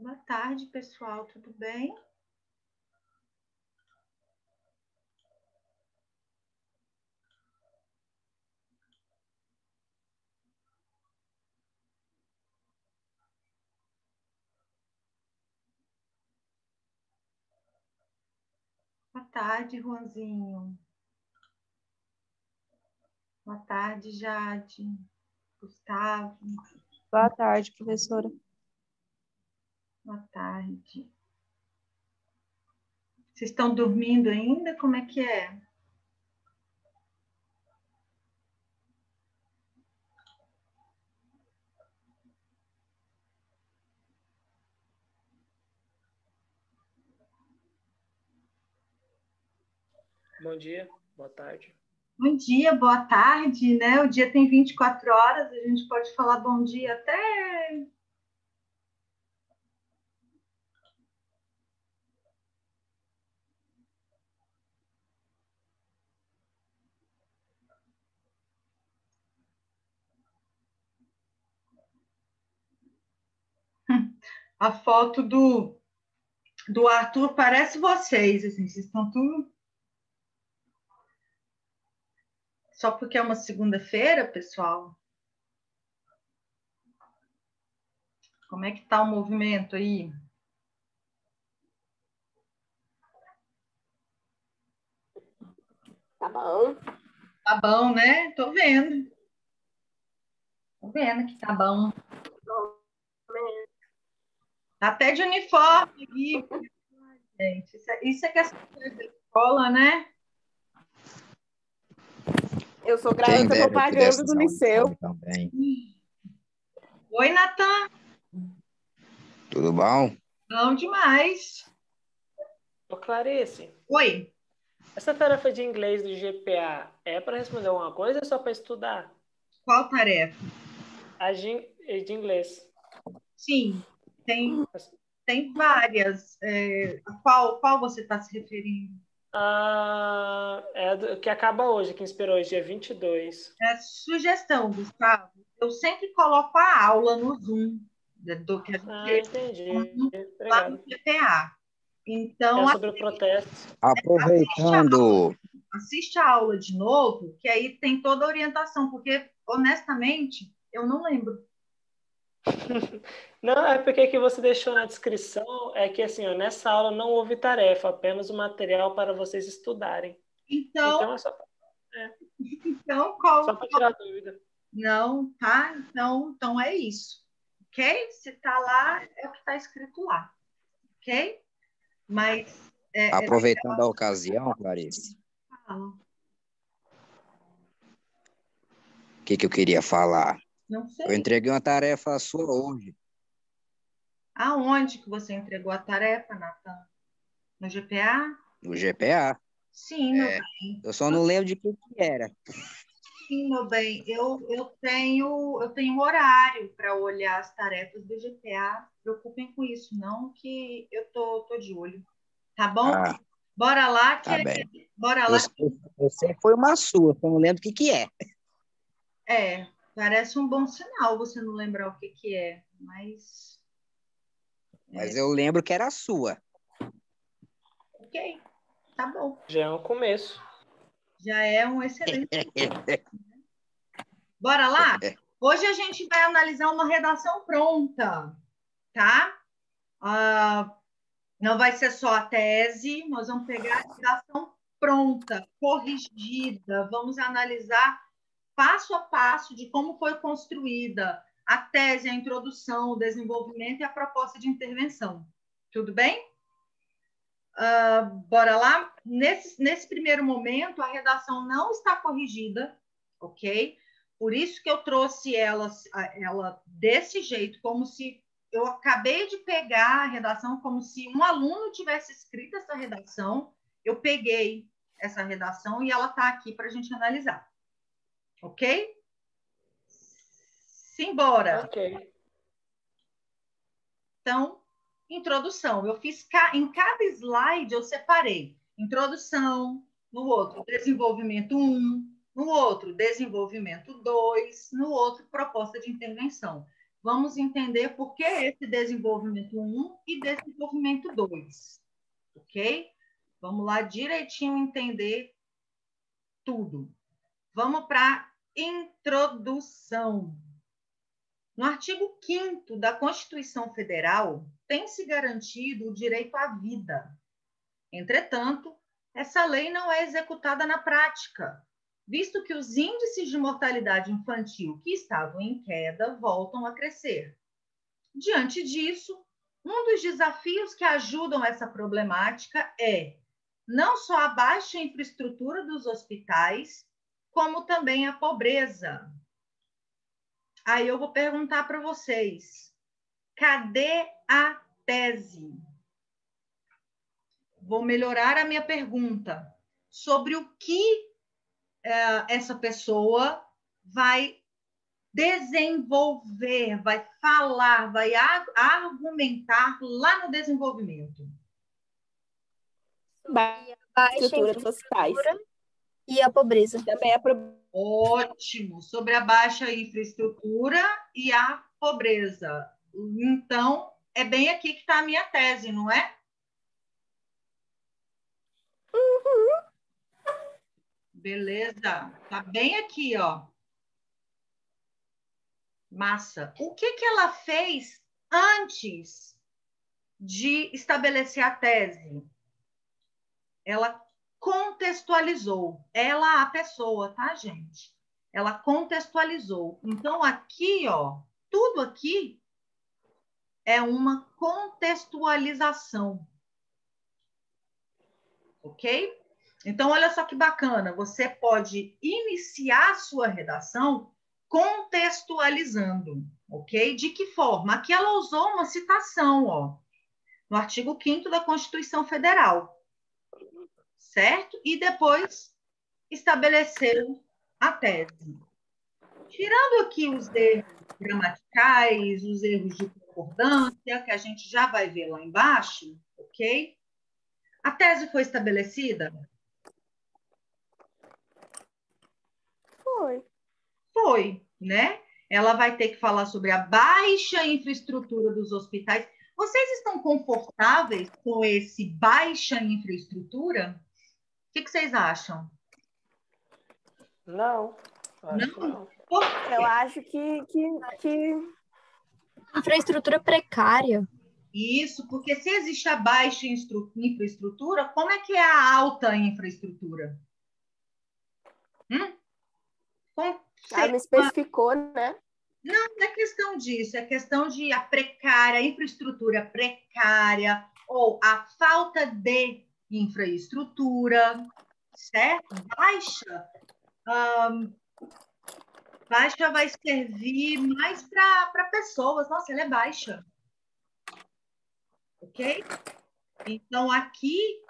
Boa tarde, pessoal, tudo bem? Boa tarde, Juanzinho. Boa tarde, Jade. Gustavo. Boa tarde, professora. Boa tarde. Vocês estão dormindo ainda? Como é que é? Bom dia, boa tarde. Bom dia, boa tarde, né? O dia tem 24 horas, a gente pode falar bom dia até... A foto do Arthur parece vocês, assim, vocês estão tudo... Só porque é uma segunda-feira, pessoal? Como é que tá o movimento aí? Tá bom. Tá bom, né? Tô vendo. Tô vendo que tá bom. Tá até de uniforme aqui. Gente, isso é que é coisa da escola, né? Eu sou garota propaganda do liceu. Também. Oi, Natan. Tudo bom? Bom demais. Ô, Clarice, Oi. essa tarefa de inglês do GPA é para responder alguma coisa ou é só para estudar? Qual tarefa? A de inglês. Sim, tem várias. Qual você está se referindo? É que acaba hoje, que inspirou hoje, dia 22. Sugestão, Gustavo. Eu sempre coloco a aula no Zoom do que a gente Entendi. lá no Obrigado. GPA. Então, É sobre o protesto. Aproveitando, assiste a aula de novo, que aí tem toda a orientação, porque, honestamente, eu não lembro. Não, é porque que você deixou na descrição é que assim, ó, nessa aula não houve tarefa, apenas o material para vocês estudarem. Então é só qual... para tirar dúvida. Não, tá? Então é isso, ok? Se tá lá, é o que está escrito lá, ok? Mas... aproveitando a ocasião, Clarice, fala. o que eu queria falar? Não sei. Eu entreguei uma tarefa sua hoje. Aonde que você entregou a tarefa, Natan? No GPA? No GPA. Sim, meu bem. Eu só não lembro de que era. Sim, meu bem. Eu tenho horário para olhar as tarefas do GPA. Preocupem com isso, não, que eu tô de olho. Tá bom? Bora lá, tá bem. Bora lá. Eu sei que foi uma sua, só não lembro o que é. Parece um bom sinal você não lembrar o que é, mas... Mas eu lembro que era a sua. Ok, tá bom. Já é um começo. Já é um excelente... Bora lá? Hoje a gente vai analisar uma redação pronta, tá? Não vai ser só a tese, nós vamos pegar a redação pronta, corrigida, vamos analisar passo a passo de como foi construída a tese, a introdução, o desenvolvimento e a proposta de intervenção. Tudo bem? Bora lá? Nesse primeiro momento, a redação não está corrigida, ok? Por isso que eu trouxe ela desse jeito, como se eu acabei de pegar a redação, como se um aluno tivesse escrito essa redação, eu peguei essa redação e ela está aqui para a gente analisar. Ok? Simbora! Ok. Então, introdução. Eu fiz em cada slide, eu separei introdução, no outro, desenvolvimento 1, no outro, desenvolvimento 2, no outro, proposta de intervenção. vamos entender por que esse desenvolvimento 1 e desenvolvimento 2, ok? Vamos lá direitinho entender tudo. Vamos para a introdução. No artigo 5º da Constituição Federal, tem-se garantido o direito à vida. Entretanto, essa lei não é executada na prática, visto que os índices de mortalidade infantil que estavam em queda voltam a crescer. Diante disso, um dos desafios que ajudam essa problemática é não só a baixa infraestrutura dos hospitais, como também a pobreza. Aí eu vou perguntar para vocês, cadê a tese? Vou melhorar a minha pergunta sobre o que essa pessoa vai desenvolver, vai falar, vai argumentar lá no desenvolvimento. Baixa estrutura dos hospitais. E a pobreza. Também é Ótimo, sobre a baixa infraestrutura e a pobreza. Então, é bem aqui que está a minha tese, não é? Beleza, tá bem aqui, ó. Massa. O que que ela fez antes de estabelecer a tese? Ela contextualizou. Ela, a pessoa, tá, gente? Ela contextualizou. Então, aqui, ó, tudo aqui é uma contextualização. Ok? Então, olha só que bacana. Você pode iniciar a sua redação contextualizando, ok? De que forma? Aqui ela usou uma citação, ó, no artigo 5º da Constituição Federal, certo? E depois estabeleceu a tese. Tirando aqui os erros gramaticais, os erros de concordância, que a gente já vai ver lá embaixo, ok? A tese foi estabelecida? Foi, né? Ela vai ter que falar sobre a baixa infraestrutura dos hospitais. Vocês estão confortáveis com esse baixa infraestrutura? O que vocês acham? Não. Não? Eu acho que Infraestrutura precária. Isso, porque se existe a baixa infraestrutura, como é que é a alta infraestrutura? ela não especificou, né? Não é questão disso, é questão de a precária, a infraestrutura precária ou a falta de infraestrutura, certo? Baixa vai servir mais para pessoas. Nossa, ela é baixa. Ok? Então, aqui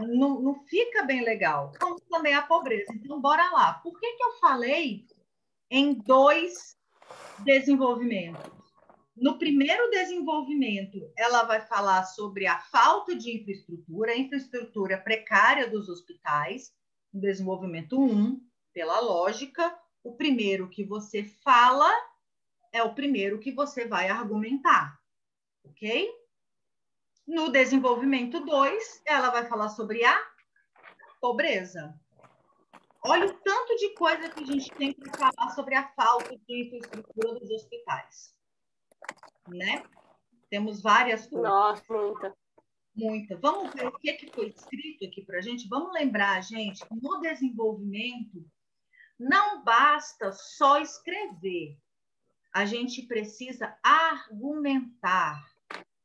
não fica bem legal. Como também a pobreza. Então, bora lá. Por que eu falei em 2 desenvolvimentos? No primeiro desenvolvimento, ela vai falar sobre a falta de infraestrutura, a infraestrutura precária dos hospitais, no desenvolvimento 1, pela lógica, o primeiro que você fala é o primeiro que você vai argumentar, ok? No desenvolvimento 2, ela vai falar sobre a pobreza. Olha o tanto de coisa que a gente tem para falar sobre a falta de infraestrutura dos hospitais, né? Temos várias coisas. Nossa, muita. Muita. Vamos ver o que foi escrito aqui para a gente. Vamos lembrar, gente, que no desenvolvimento não basta só escrever. A gente precisa argumentar,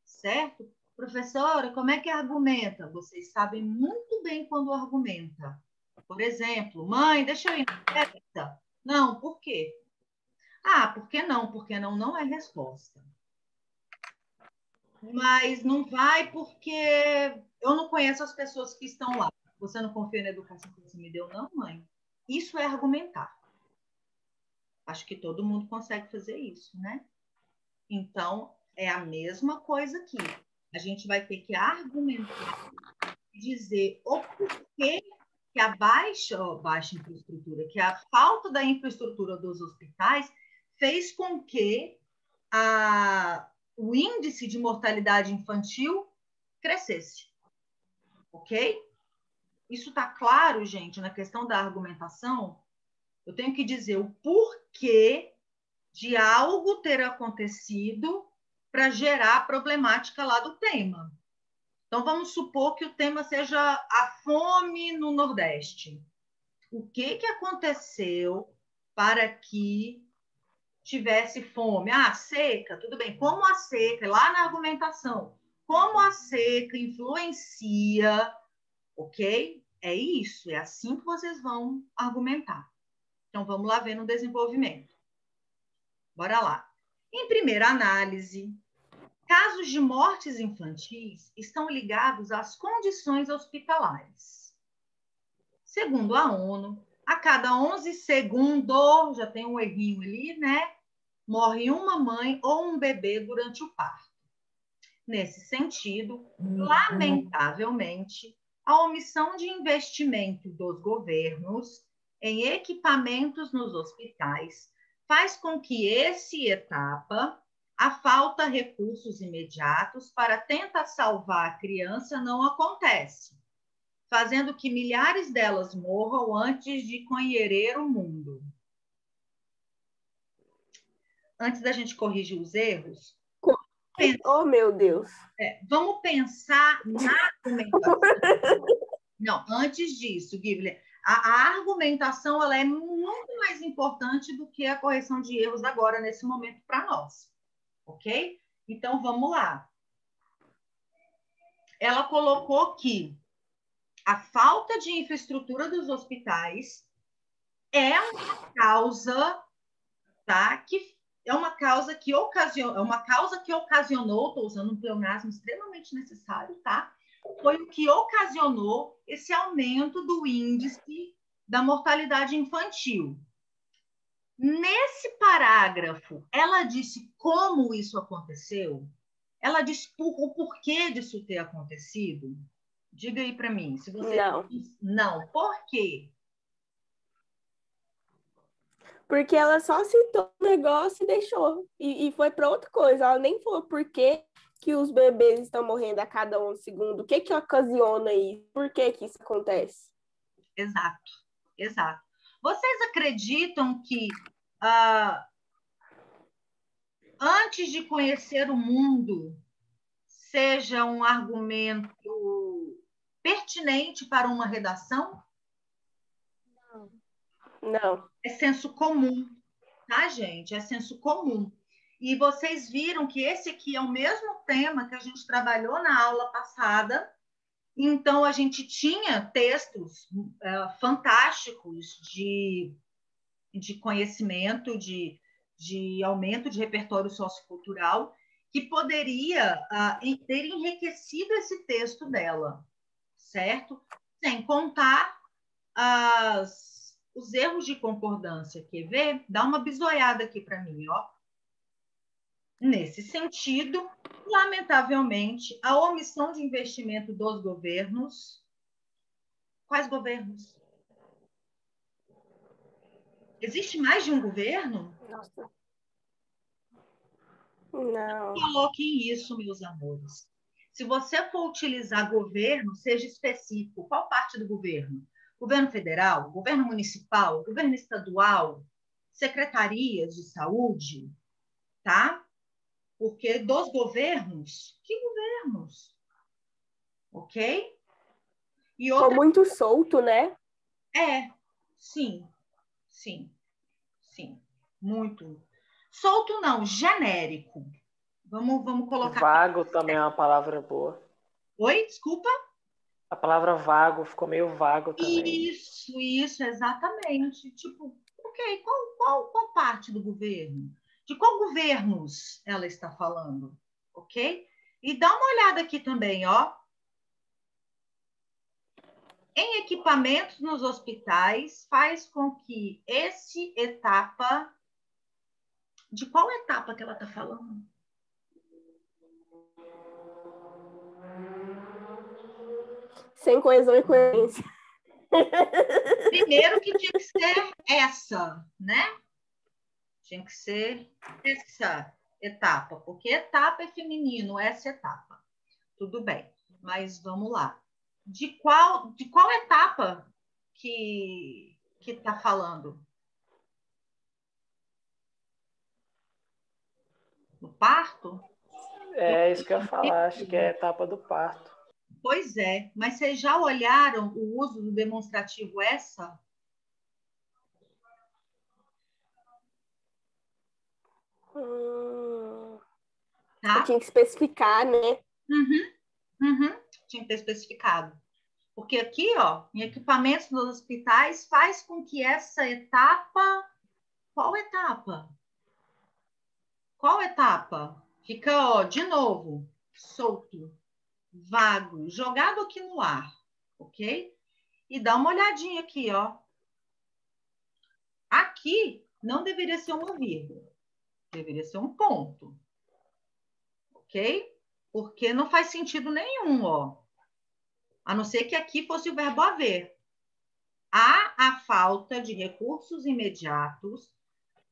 certo? Professora, como é que argumenta? Vocês sabem muito bem quando argumenta. Por exemplo, mãe, deixa eu ir na festa. Não, por quê? Ah, por que não? Porque não é resposta. Mas não vai porque eu não conheço as pessoas que estão lá. Você não confia na educação que você me deu, não, mãe? Isso é argumentar. Acho que todo mundo consegue fazer isso, né? Então, é a mesma coisa aqui. A gente vai ter que argumentar e dizer o porquê que a baixa infraestrutura, que a falta da infraestrutura dos hospitais fez com que o índice de mortalidade infantil crescesse. Ok? Isso está claro, gente, na questão da argumentação? Eu tenho que dizer o porquê de algo ter acontecido para gerar a problemática lá do tema. Então, vamos supor que o tema seja a fome no Nordeste. O que aconteceu para que tivesse fome? Seca, tudo bem. Como a seca, lá na argumentação, como a seca influencia, ok? É isso, é assim que vocês vão argumentar. Então, vamos lá ver no desenvolvimento. Bora lá. Em primeira análise, casos de mortes infantis estão ligados às condições hospitalares. Segundo a ONU, a cada 11 segundos, já tem um errinho ali, né? Morre uma mãe ou um bebê durante o parto. Nesse sentido, lamentavelmente, a omissão de investimento dos governos em equipamentos nos hospitais faz com que essa etapa, a falta de recursos imediatos para tentar salvar a criança, não acontece, fazendo que milhares delas morram antes de conhecer o mundo. Antes da gente corrigir os erros, oh, meu Deus! Vamos pensar na argumentação. Não, antes disso, Ghibli, a argumentação ela é muito mais importante do que a correção de erros agora, nesse momento, para nós. Ok? Então, vamos lá. Ela colocou que a falta de infraestrutura dos hospitais é uma causa, tá? Que é uma causa que ocasionou, estou usando um pleonasmo extremamente necessário, tá? Foi o que ocasionou esse aumento do índice da mortalidade infantil. Nesse parágrafo, ela disse como isso aconteceu? Ela disse o porquê disso ter acontecido? Diga aí para mim. Se você não, por quê? Porque ela só citou o negócio e deixou. E foi para outra coisa. Ela nem falou por que os bebês estão morrendo a cada 11 segundos. O que ocasiona isso? Por que isso acontece? Exato, exato. Vocês acreditam que antes de conhecer o mundo seja um argumento pertinente para uma redação? Não. É senso comum, tá, gente? É senso comum. E vocês viram que esse aqui é o mesmo tema que a gente trabalhou na aula passada. Então, a gente tinha textos fantásticos de conhecimento, de aumento de repertório sociocultural, que poderia ter enriquecido esse texto dela, certo? Sem contar os erros de concordância. Quer ver? Dá uma bisoiada aqui para mim, ó. Nesse sentido, lamentavelmente, a omissão de investimento dos governos. Quais governos? Existe mais de um governo? Nossa. Não. Coloquem isso, meus amores. Se você for utilizar governo, seja específico. Qual parte do governo? Governo federal, governo municipal, governo estadual, secretarias de saúde, tá? Porque dos governos, que governos? Ok? E outra... Ficou muito solto, né? Sim. Muito. Solto não, genérico. Vamos colocar... Vago também é uma palavra boa. Oi, desculpa? A palavra vago ficou meio vago também. Isso, exatamente. Tipo, ok, qual parte do governo? De qual governos ela está falando? Ok? E dá uma olhada aqui também, ó. Em equipamentos nos hospitais, faz com que esse etapa... De qual etapa que ela está falando? Sem coesão e coerência. Primeiro que tinha que ser essa, né? Tinha que ser essa. etapa, porque etapa é feminino, essa etapa. Tudo bem, mas vamos lá. De qual etapa que está falando? No parto? É isso que eu ia falar, acho que é a etapa do parto. Pois é, mas vocês já olharam o uso do demonstrativo essa? Tá? Tinha que especificar, né? Tinha que ter especificado. Porque aqui, ó, em equipamentos dos hospitais, faz com que essa etapa... Qual etapa? Qual etapa? Fica, ó, de novo, solto, vago, jogado aqui no ar, ok? E dá uma olhadinha aqui, ó. Aqui não deveria ser uma vírgula, deveria ser um ponto, ok? Porque não faz sentido nenhum, ó. A não ser que aqui fosse o verbo haver. Há a falta de recursos imediatos,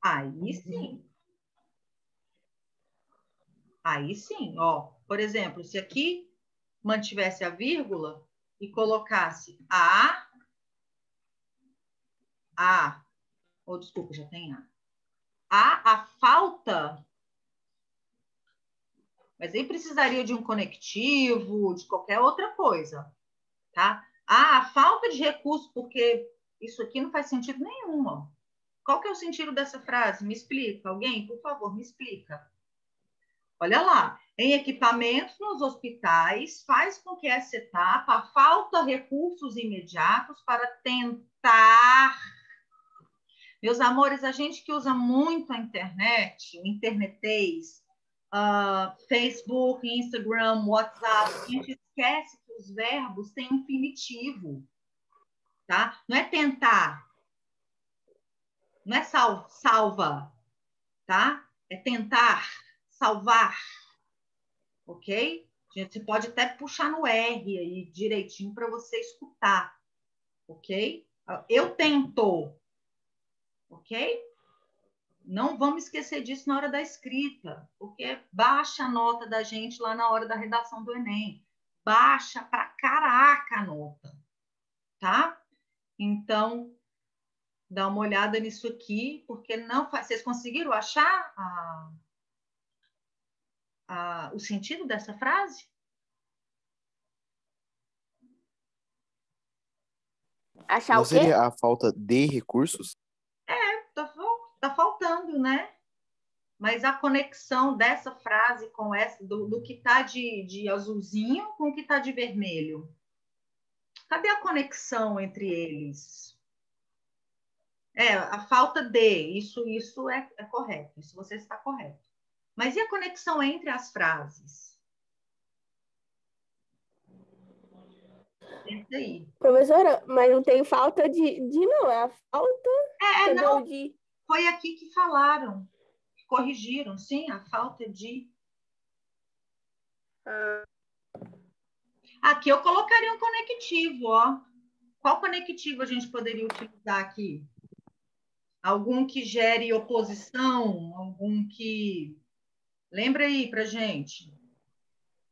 aí sim. Aí sim, ó. Por exemplo, se aqui mantivesse a vírgula e colocasse ou desculpa, já tem a falta, mas aí precisaria de um conectivo, de qualquer outra coisa, tá? A falta de recurso, porque isso aqui não faz sentido nenhum, ó. Qual que é o sentido dessa frase? Me explica. Alguém, por favor, me explica. Olha lá, em equipamentos nos hospitais, faz com que essa etapa falta recursos imediatos para tentar. Meus amores, a gente que usa muito a internet, o internetês, Facebook, Instagram, WhatsApp, a gente esquece que os verbos têm infinitivo, tá? Não é tentar, não é salva, tá? É tentar, salvar, ok? Você pode até puxar no R aí direitinho para você escutar, ok? Eu tento, ok? Não vamos esquecer disso na hora da escrita, porque baixa a nota da gente lá na hora da redação do Enem. Baixa pra caraca a nota, tá? Então, dá uma olhada nisso aqui, porque não faz... Vocês conseguiram achar o sentido dessa frase? Achar Não o quê? seria a falta de recursos? Tá faltando, né? Mas a conexão dessa frase com essa, do que tá de azulzinho com o que tá de vermelho. Cadê a conexão entre eles? A falta de, isso é correto, isso você está correto. Mas e a conexão entre as frases? Pensa aí. Professora, mas não tem falta de não, é a falta, entendeu? Não, foi aqui que falaram, que corrigiram, sim, a falta de... Aqui eu colocaria um conectivo, ó. Qual conectivo a gente poderia utilizar aqui? Algum que gere oposição, algum que... Lembra aí pra gente.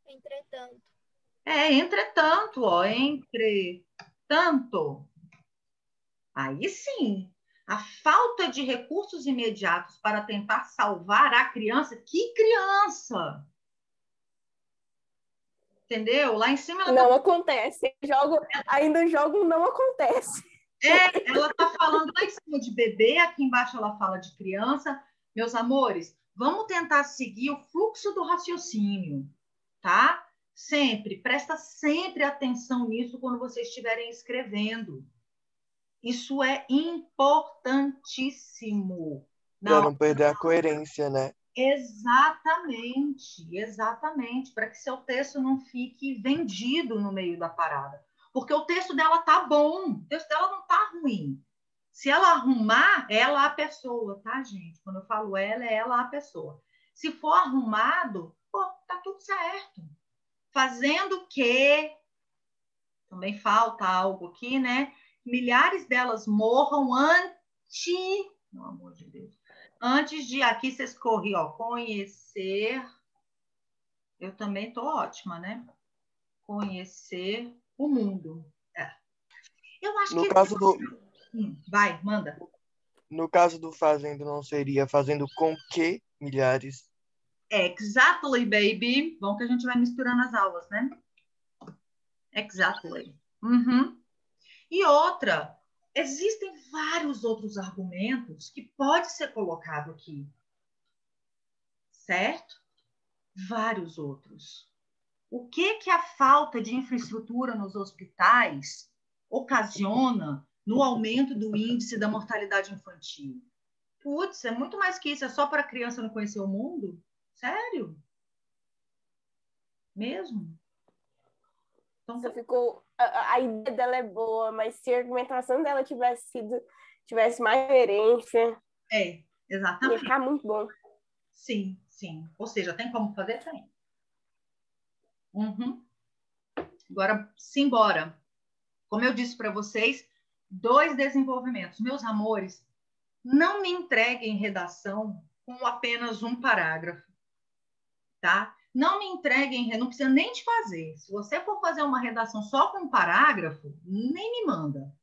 Entretanto. Entretanto, ó, entretanto. Aí sim, a falta de recursos imediatos para tentar salvar a criança. Que criança? Entendeu? Lá em cima ela não acontece. Ainda o jogo não acontece. ela está falando lá em cima de bebê, aqui embaixo ela fala de criança. Meus amores, vamos tentar seguir o fluxo do raciocínio, tá? Sempre, presta sempre atenção nisso quando vocês estiverem escrevendo. Isso é importantíssimo. Para não perder a coerência, né? Exatamente, para que seu texto não fique vendido no meio da parada. Porque o texto dela tá bom, o texto dela não tá ruim. Se ela arrumar, ela é a pessoa, tá, gente? Quando eu falo ela, é ela a pessoa. Se for arrumado, tá tudo certo. Fazendo que, também falta algo aqui, né? Milhares delas morram antes Pelo amor de Deus. Antes de aqui, vocês correm, ó, conhecer. Eu também tô ótima, né? Conhecer o mundo. É. Eu acho No que caso do, vai, manda. no caso do fazendo, não seria fazendo com que milhares? Exactly, baby. Bom que a gente vai misturando as aulas, né? Exactly. Uhum. E outra, existem vários outros argumentos que pode ser colocado aqui, certo? Vários outros. O que a falta de infraestrutura nos hospitais ocasiona no aumento do índice da mortalidade infantil? Putz, é muito mais que isso, é só para a criança não conhecer o mundo? Sério? Mesmo? Então, Só ficou. A ideia dela é boa, mas se a argumentação dela tivesse mais coerência, ia exatamente. ficar muito bom. Sim, sim. Ou seja, tem como fazer? Tem. Uhum. Agora, simbora. Como eu disse para vocês, 2 desenvolvimentos. Meus amores, não me entreguem redação com apenas um parágrafo, tá? Não me entreguem, não precisa nem de fazer. Se você for fazer uma redação só com um parágrafo, nem me manda,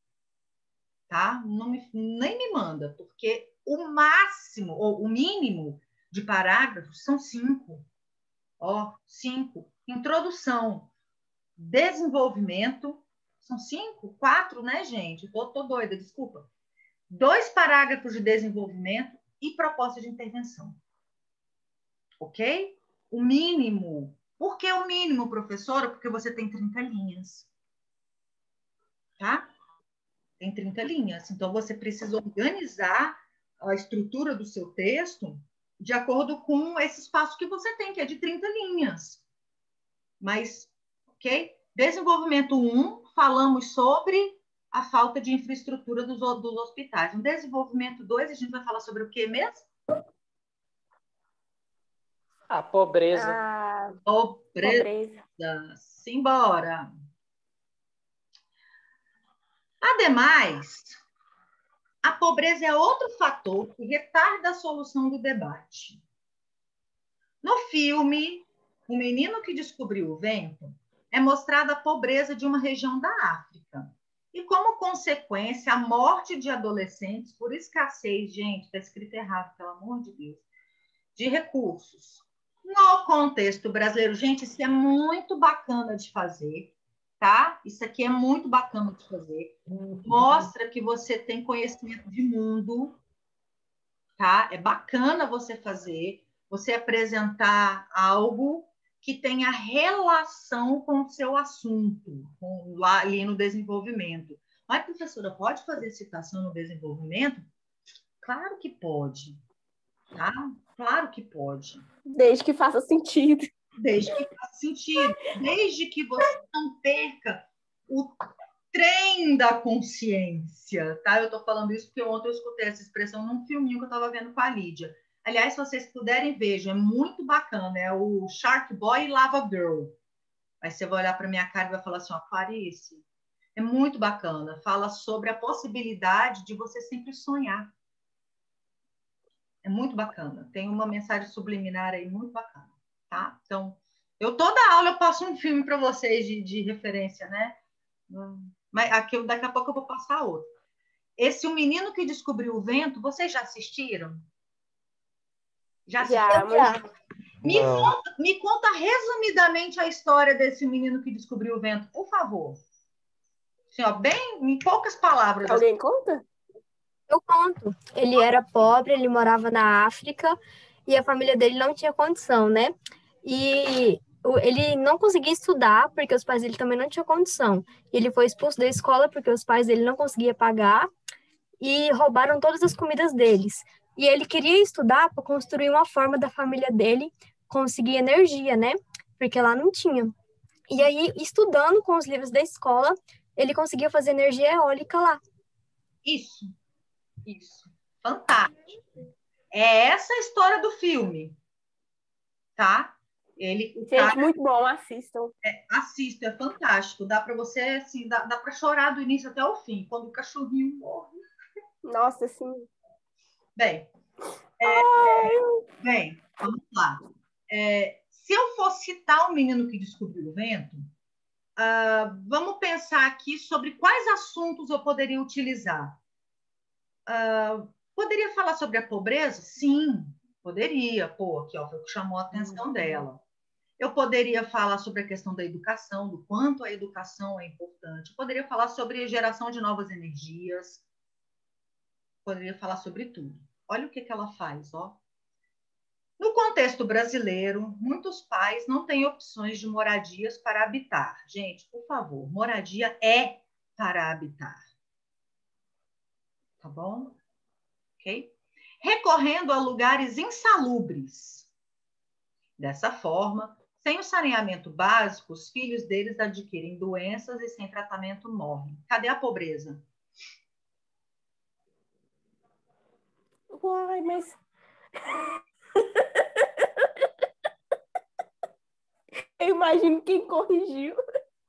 tá? Nem me manda, porque o máximo, ou o mínimo de parágrafos são 5. Ó, 5. Introdução, desenvolvimento, são 5, 4, né, gente? Tô doida, desculpa. 2 parágrafos de desenvolvimento e proposta de intervenção. Ok? O mínimo. Por que o mínimo, professora? Porque você tem 30 linhas. Tá? Tem 30 linhas. Então, você precisa organizar a estrutura do seu texto de acordo com esse espaço que você tem, que é de 30 linhas. Mas, ok? Desenvolvimento 1, falamos sobre a falta de infraestrutura dos hospitais. No desenvolvimento 2, a gente vai falar sobre o que mesmo? A pobreza. Pobreza. Simbora. Ademais, a pobreza é outro fator que retarda a solução do debate. No filme, O Menino que Descobriu o Vento, é mostrada a pobreza de uma região da África. E, como consequência, a morte de adolescentes por escassez, gente, está escrito errado, pelo amor de Deus, de recursos. No contexto brasileiro, gente, isso é muito bacana de fazer, tá? Isso aqui é muito bacana de fazer. Mostra que você tem conhecimento de mundo, tá? É bacana você fazer, você apresentar algo que tenha relação com o seu assunto, lá ali no desenvolvimento. Mas, professora, pode fazer citação no desenvolvimento? Claro que pode, tá? Claro que pode. Desde que faça sentido. Desde que faça sentido. Desde que você não perca o trem da consciência, tá? Eu tô falando isso porque ontem eu escutei essa expressão num filminho que eu tava vendo com a Lídia. Aliás, se vocês puderem, vejam, é muito bacana. É o Shark Boy e Lava Girl. Aí você vai olhar para minha cara e vai falar assim, ó, Clarice, é muito bacana. Fala sobre a possibilidade de você sempre sonhar. É muito bacana. Tem uma mensagem subliminar aí muito bacana, tá? Então, toda aula eu passo um filme para vocês de referência, né? Mas aqui, daqui a pouco eu vou passar outro. Esse O Menino que Descobriu o Vento, vocês já assistiram? Já assistiram? Já. Me conta resumidamente a história desse menino que descobriu o vento, por favor. Assim, ó, bem, em poucas palavras. Alguém conta? Eu conto. Ele era pobre, ele morava na África e a família dele não tinha condição, né? E ele não conseguia estudar porque os pais dele também não tinham condição. Ele foi expulso da escola porque os pais dele não conseguiam pagar e roubaram todas as comidas deles. E ele queria estudar para construir uma forma da família dele conseguir energia, né? Porque lá não tinha. E aí, estudando com os livros da escola, ele conseguia fazer energia eólica lá. Isso. Fantástico. É essa a história do filme, tá? Gente, muito bom, assistam. Assista, é fantástico. Dá para você, assim, dá para chorar do início até o fim, quando o cachorrinho morre. Nossa, sim. Bem, vamos lá. Se eu for citar o menino que descobriu o vento, vamos pensar aqui sobre quais assuntos eu poderia utilizar. Poderia falar sobre a pobreza? Sim, poderia. Pô, aqui ó, foi o que chamou a atenção dela. Eu poderia falar sobre a questão da educação, do quanto a educação é importante. Eu poderia falar sobre geração de novas energias. Poderia falar sobre tudo. Olha o que ela faz, ó. No contexto brasileiro, muitos pais não têm opções de moradias para habitar. Gente, por favor, moradia é para habitar. Tá bom? Ok? Recorrendo a lugares insalubres. Dessa forma, sem o saneamento básico, os filhos deles adquirem doenças e sem tratamento morrem. Cadê a pobreza? Uai, mas... Eu imagino quem corrigiu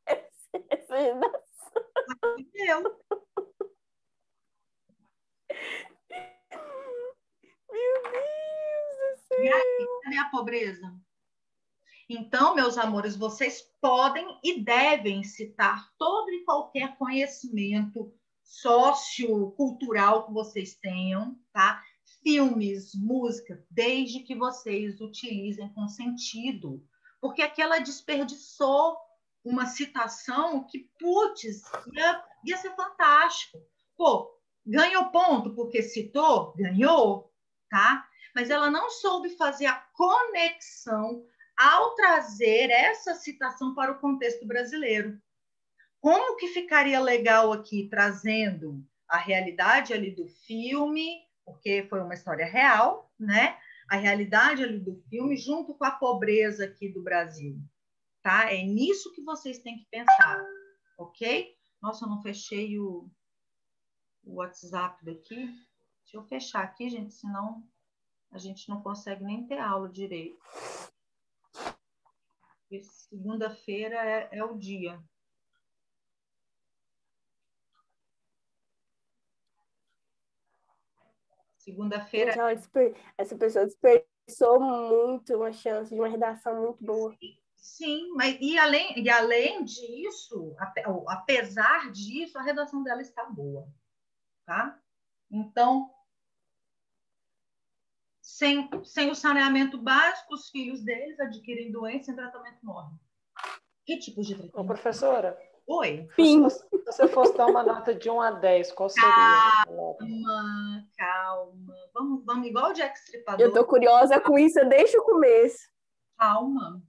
essa redação. Eu. Meu Deus do céu. E aí, cadê a pobreza? Então, meus amores, vocês podem e devem citar todo e qualquer conhecimento sociocultural que vocês tenham, tá? Filmes, música, desde que vocês utilizem com sentido. Porque aqui ela desperdiçou uma citação que, putz, ia ser fantástico. Pô, ganhou ponto porque citou? Ganhou, tá? Mas ela não soube fazer a conexão ao trazer essa citação para o contexto brasileiro. Como que ficaria legal aqui trazendo a realidade ali do filme, porque foi uma história real, né? A realidade ali do filme junto com a pobreza aqui do Brasil, tá? É nisso que vocês têm que pensar, ok? Nossa, eu não fechei o WhatsApp daqui. Deixa eu fechar aqui, gente, senão a gente não consegue nem ter aula direito. Segunda-feira é o dia. Segunda-feira. Gente, essa pessoa desperdiçou muito uma chance de uma redação muito boa. Sim, mas e além disso, apesar disso, a redação dela está boa, tá? Então, sem o saneamento básico, os filhos deles adquirem doença e tratamento morrem. Que tipo de tratamento? Ô, professora. Oi. Se você fosse dar uma nota de 1 a 10, qual seria? Calma. Vamos igual o Jack Stripador. Eu tô curiosa com isso desde o começo. Calma.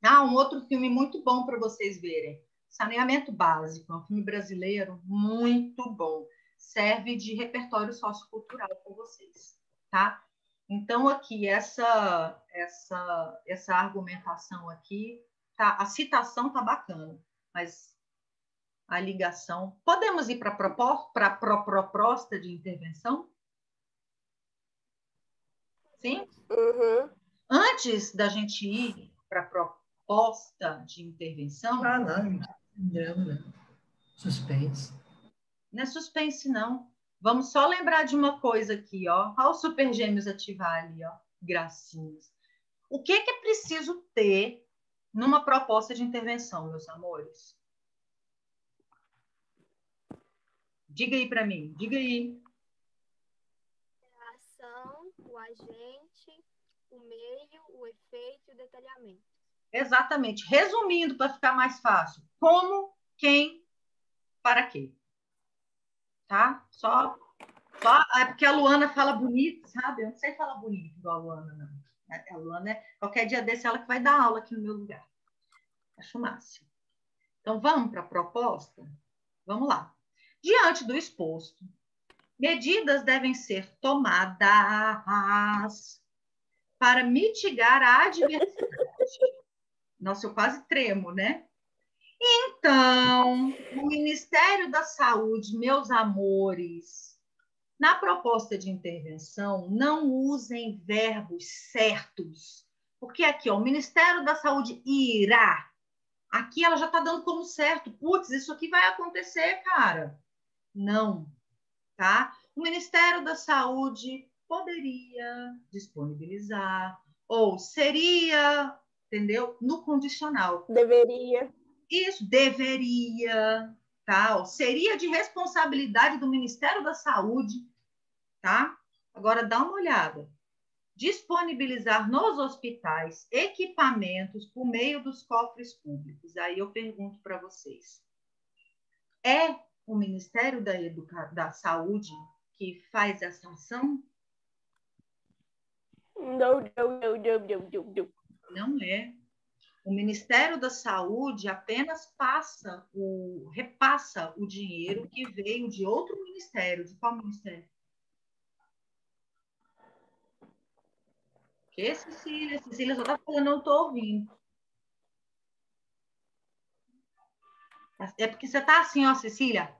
Um outro filme muito bom para vocês verem. Saneamento Básico. É um filme brasileiro muito bom. Serve de repertório sociocultural para vocês, tá? Então, aqui, essa argumentação aqui, tá? A citação tá bacana, mas a ligação... Podemos ir para a proposta de intervenção? Sim? Uhum. Antes da gente ir para a proposta de intervenção... Não. Suspense. Não é suspense, não. Vamos só lembrar de uma coisa aqui, ó. Olha os super gêmeos ativar ali, ó. Gracinhas. O que é preciso ter numa proposta de intervenção, meus amores? Diga aí para mim, diga aí. A ação, o agente, o meio, o efeito e o detalhamento. Exatamente. Resumindo, para ficar mais fácil. Como, quem, para quê? Tá? Só é porque a Luana fala bonito, sabe? Eu não sei falar bonito igual a Luana, não. A Luana, qualquer dia desse, ela que vai dar aula aqui no meu lugar. Acho o máximo. Então, vamos para a proposta? Vamos lá. Diante do exposto, medidas devem ser tomadas para mitigar a adversidade. Nossa, eu quase tremo, né? Então, o Ministério da Saúde, meus amores, na proposta de intervenção, não usem verbos certos. Porque aqui, ó, o Ministério da Saúde irá. Aqui ela já está dando como certo. Putz, isso aqui vai acontecer, cara. Não, tá? O Ministério da Saúde poderia disponibilizar, ou seria, entendeu? No condicional. Deveria. Isso, deveria, tá? Seria de responsabilidade do Ministério da Saúde, tá? Agora dá uma olhada. Disponibilizar nos hospitais equipamentos por meio dos cofres públicos. Aí eu pergunto para vocês. É o Ministério da Saúde que faz essa ação? Não. Não é. O Ministério da Saúde apenas repassa o dinheiro que veio de outro ministério. De qual ministério? Que, Cecília? Cecília só está falando, não estou ouvindo. É porque você está assim, ó, Cecília.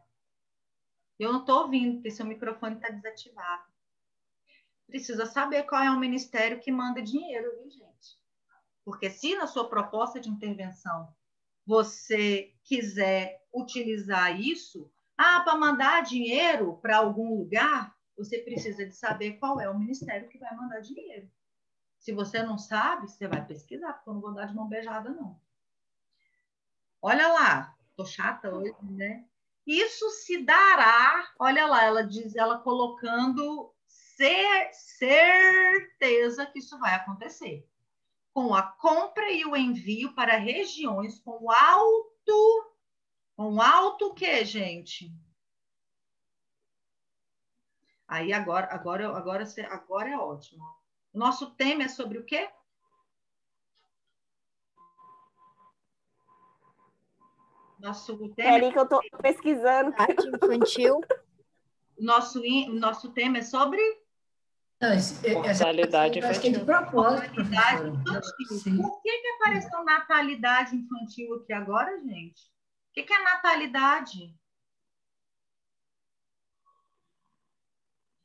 Eu não estou ouvindo, porque seu microfone está desativado. Precisa saber qual é o ministério que manda dinheiro, viu, gente? Porque se na sua proposta de intervenção você quiser utilizar isso, para mandar dinheiro para algum lugar, você precisa de saber qual é o ministério que vai mandar dinheiro. Se você não sabe, você vai pesquisar, porque eu não vou dar de mão beijada, não. Olha lá, tô chata hoje, né? Isso se dará, olha lá, ela colocando certeza que isso vai acontecer. Com a compra e o envio para regiões com alto que, gente? Aí agora é ótimo. O nosso tema é sobre o quê? Nosso tema Peraí que eu tô pesquisando. Arte infantil. Nosso tema é sobre Não, Mortalidade acho que é de infantil. propósito, natalidade professora. infantil. Sim. Por que apareceu natalidade infantil aqui agora, gente? O que é natalidade?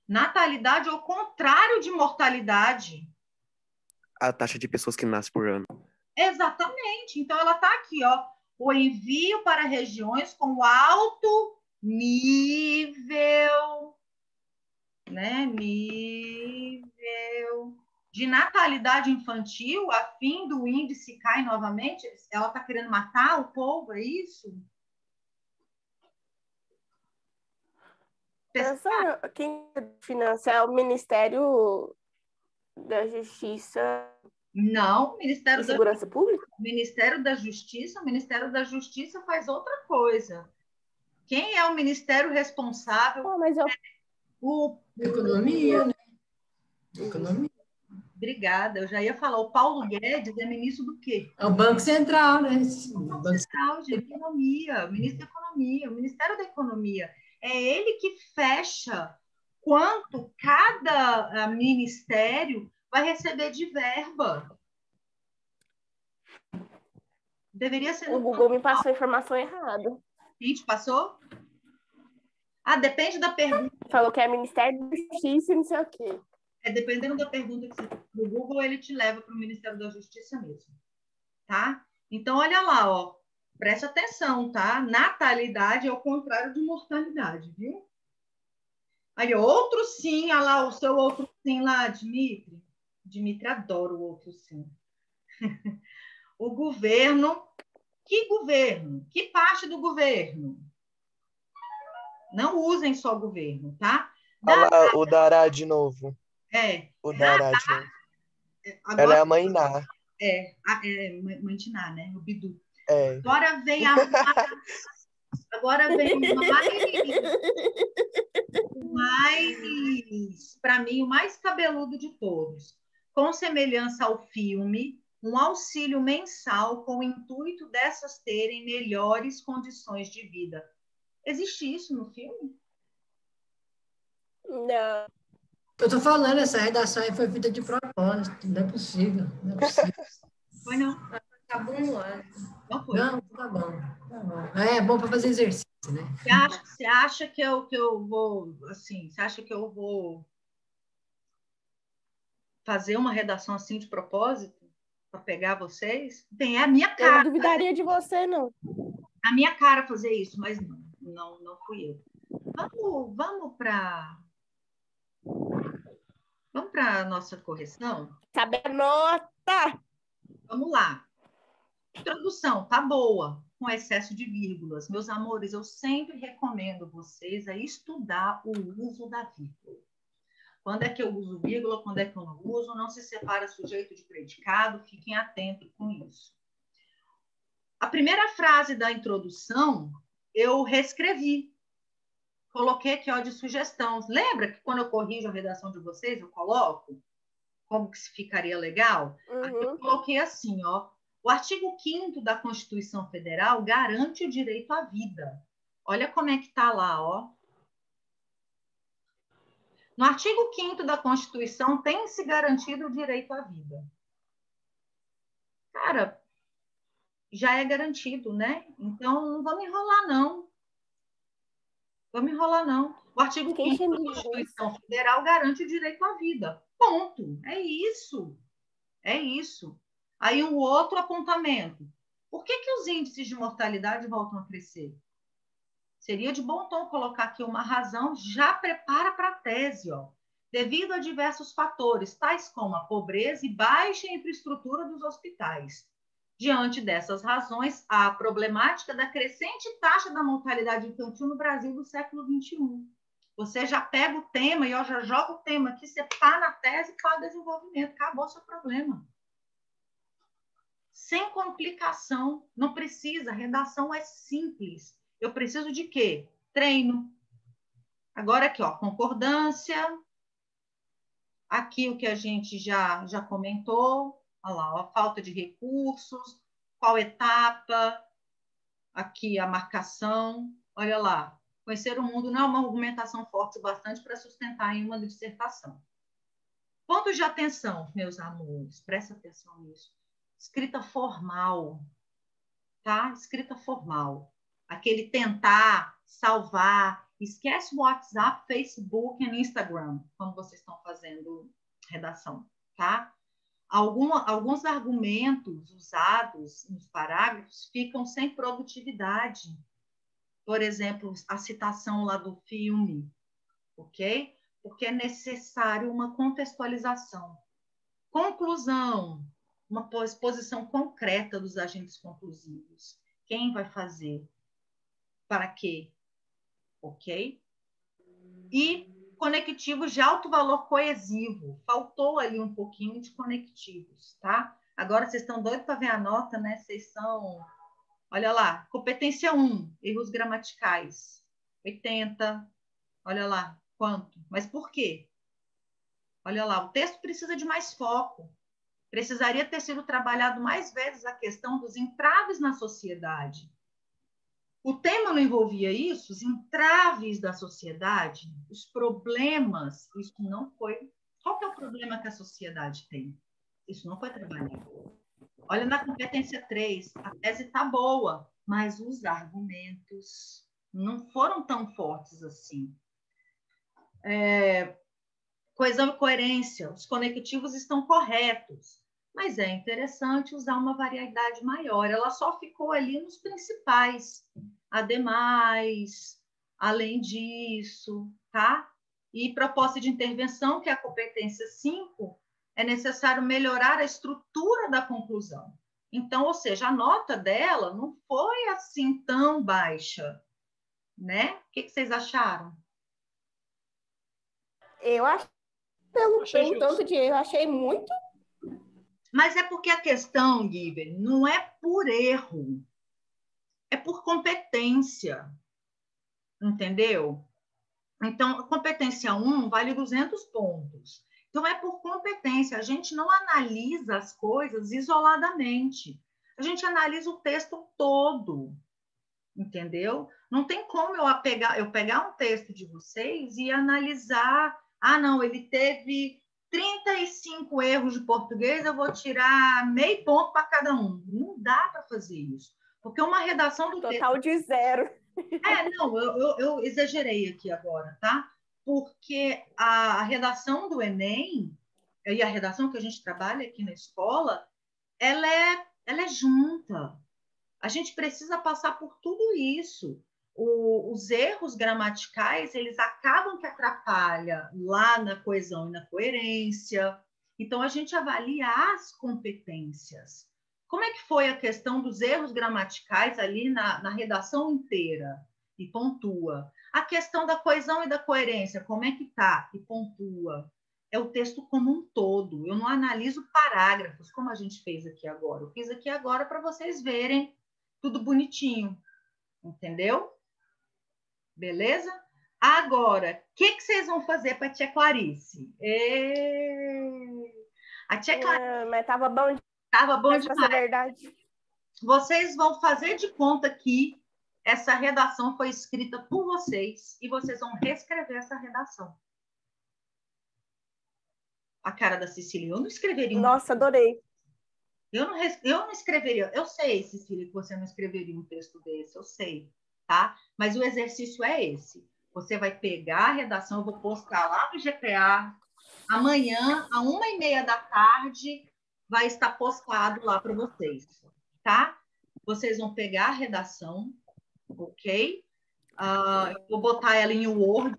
Natalidade é o contrário de mortalidade. A taxa de pessoas que nascem por ano. Exatamente. Então, ela está aqui, ó. O envio para regiões com alto nível, né? Nível de natalidade infantil, a fim do índice cair novamente. Ela está querendo matar o povo, é isso? Professora, quem financia é o Ministério da Justiça Não, e Segurança Pública? Ministério da Justiça, o Ministério da Justiça faz outra coisa. Quem é o ministério responsável? Mas eu... Economia, né? Economia. Obrigada, eu já ia falar. O Paulo Guedes é ministro do quê? É o Banco Central, né? O Banco Central de Economia, ministro da Economia, o Ministério da Economia. É ele que fecha quanto cada ministério vai receber de verba. Deveria ser... O Google me passou a informação errada. Quem te passou? Depende da pergunta. Falou que é Ministério da Justiça e não sei o quê. Dependendo da pergunta que você faz no Google, ele te leva para o Ministério da Justiça mesmo. Tá? Então, olha lá, ó. Preste atenção, tá? Natalidade é o contrário de mortalidade, viu? Aí, outro sim, olha lá, o seu outro sim lá, Dimitri. Dimitri adora o outro sim. O governo. Que governo? Que parte do governo? Não usem só governo, tá? Olha lá, o Dará de novo. O Dará de novo. Agora, ela é a mãe Ná. Mãe de Ná, né? O Bidu. É. Agora vem para mim, o mais cabeludo de todos. Com semelhança ao filme, um auxílio mensal com o intuito dessas terem melhores condições de vida. Existe isso no filme? Não. Eu tô falando, essa redação aí foi feita de propósito. Não é possível. Não é possível. Foi não. Acabou no ar. Não foi. Não, tá bom. Tá bom. É bom para fazer exercício, né? Você acha que eu vou, assim, você acha que eu vou fazer uma redação assim de propósito para pegar vocês? Tem a minha cara. Eu não duvidaria de você, não. A minha cara fazer isso, mas não fui eu. Vamos para para a nossa correção? Saber a nota! Vamos lá. Introdução, tá boa, com excesso de vírgulas. Meus amores, eu sempre recomendo vocês a estudar o uso da vírgula. Quando é que eu uso vírgula, quando é que eu não uso, não se separa sujeito de predicado, fiquem atentos com isso. A primeira frase da introdução, eu reescrevi. Coloquei aqui, ó, de sugestão. Lembra que quando eu corrijo a redação de vocês, eu coloco como que ficaria legal? Aqui eu coloquei assim, ó. O artigo 5º da Constituição Federal garante o direito à vida. Olha como é que está lá, ó. No artigo 5º da Constituição tem-se garantido o direito à vida. Cara, já é garantido, né? Então, não vamos enrolar, não. Vamos enrolar, não. O artigo 5º da Constituição Federal garante o direito à vida. Ponto. É isso. É isso. Aí um outro apontamento. Por que os índices de mortalidade voltam a crescer? Seria de bom tom colocar aqui uma razão, já prepara para a tese, ó. Devido a diversos fatores, tais como a pobreza e baixa infraestrutura dos hospitais. Diante dessas razões, há a problemática da crescente taxa da mortalidade infantil no Brasil do século XXI. Você já pega o tema e eu já joga o tema aqui, você pá na tese para desenvolvimento. Acabou seu problema. Sem complicação, não precisa, a redação é simples. Eu preciso de quê? Treino. Agora aqui, ó, concordância. Aqui o que a gente já comentou. Olha lá, ó, falta de recursos, qual etapa, aqui a marcação. Olha lá, conhecer o mundo não é uma argumentação forte o bastante para sustentar em uma dissertação. Pontos de atenção, meus amores, presta atenção nisso. Escrita formal, tá? Escrita formal. Aquele tentar, salvar, esquece o WhatsApp, Facebook e Instagram, quando vocês estão fazendo redação, tá? Alguns argumentos usados nos parágrafos ficam sem produtividade. Por exemplo, a citação lá do filme, ok? Porque é necessário uma contextualização. Conclusão, uma exposição concreta dos agentes conclusivos. Quem vai fazer? Para quê? Ok? E conectivos de alto valor coesivo. Faltou ali um pouquinho de conectivos, tá? Agora vocês estão doidos para ver a nota, né? Vocês são... Olha lá, competência 1, erros gramaticais. 80. Olha lá, quanto? Mas por quê? Olha lá, o texto precisa de mais foco. Precisaria ter sido trabalhado mais vezes a questão dos entraves na sociedade. O tema não envolvia isso, os entraves da sociedade, os problemas, isso não foi... Qual que é o problema que a sociedade tem? Isso não foi trabalhado. Olha na competência 3, a tese está boa, mas os argumentos não foram tão fortes assim. Coesão e coerência, os conectivos estão corretos, mas é interessante usar uma variedade maior. Ela só ficou ali nos principais. Ademais, além disso, tá? E proposta de intervenção, que é a competência 5, é necessário melhorar a estrutura da conclusão. Então, ou seja, a nota dela não foi assim tão baixa, né? O que vocês acharam? Eu acho, pelo tanto de erro, achei muito. Mas é porque a questão, Guiber, não é por erro, é por competência, entendeu? Então, a competência 1 vale 200 pontos. Então, é por competência. A gente não analisa as coisas isoladamente. A gente analisa o texto todo, entendeu? Não tem como eu pegar um texto de vocês e analisar. Ah, não, ele teve 35 erros de português, eu vou tirar meio ponto para cada um. Não dá para fazer isso. Porque uma redação do Total texto... de 0. Não, eu exagerei aqui agora, tá? Porque a redação do Enem, e a redação que a gente trabalha aqui na escola, ela é junta. A gente precisa passar por tudo isso. os erros gramaticais, eles acabam que atrapalham lá na coesão e na coerência. Então, a gente avalia as competências. Como é que foi a questão dos erros gramaticais ali na redação inteira? E pontua. A questão da coesão e da coerência, como é que tá? E pontua. É o texto como um todo. Eu não analiso parágrafos, como a gente fez aqui agora. Eu fiz aqui agora para vocês verem tudo bonitinho. Entendeu? Beleza? Agora, o que vocês vão fazer para a tia Clarice? A tia Clarice... Mas tava bom, tava bom demais. Pra ser verdade. Vocês vão fazer de conta que essa redação foi escrita por vocês e vocês vão reescrever essa redação. A cara da Cecília, eu não escreveria. Nossa, adorei. Eu não escreveria. Eu sei, Cecília, que você não escreveria um texto desse, eu sei, tá? Mas o exercício é esse. Você vai pegar a redação, eu vou postar lá no GPA. Amanhã, às 1h30 da tarde, vai estar postado lá para vocês, tá? Vocês vão pegar a redação, ok? Vou botar ela em Word,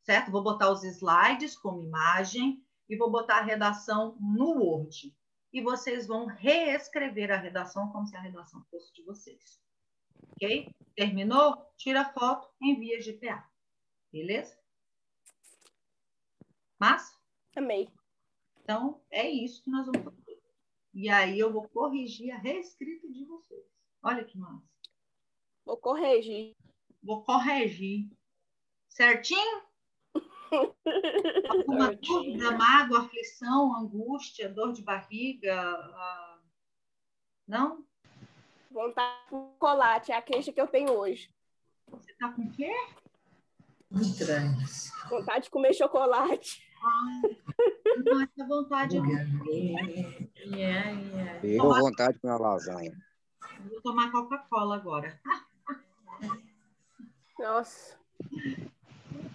certo? Vou botar os slides como imagem e vou botar a redação no Word. E vocês vão reescrever a redação como se a redação fosse de vocês. Ok? Terminou? Tira a foto, envia GPA. Beleza? Massa? Amei. Então, é isso que nós vamos fazer. E aí eu vou corrigir a reescrita de vocês. Olha que massa. Vou corrigir. Vou corrigir. Certinho? Alguma dúvida, mágoa, aflição, angústia, dor de barriga? Não? Vontade de chocolate, é a queixa que eu tenho hoje. Você tá com o quê? Vontade de comer chocolate. Não, essa vontade eu não Eu tenho vontade de comer uma lasanha. vou tomar Coca-Cola agora. Nossa.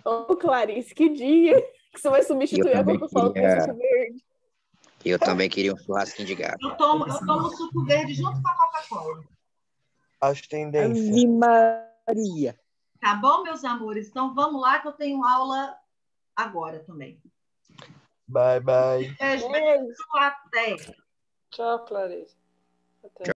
Ô, Clarice, que dia que você vai substituir a Coca-Cola por suco verde. Eu também queria um churrasquinho de gato. Eu tomo suco verde junto com a Coca-Cola. As tendências. Ave Maria. Tá bom, meus amores? Então vamos lá que eu tenho aula agora também. Bye, bye. Beijo, até. Tchau, Clarice. Até.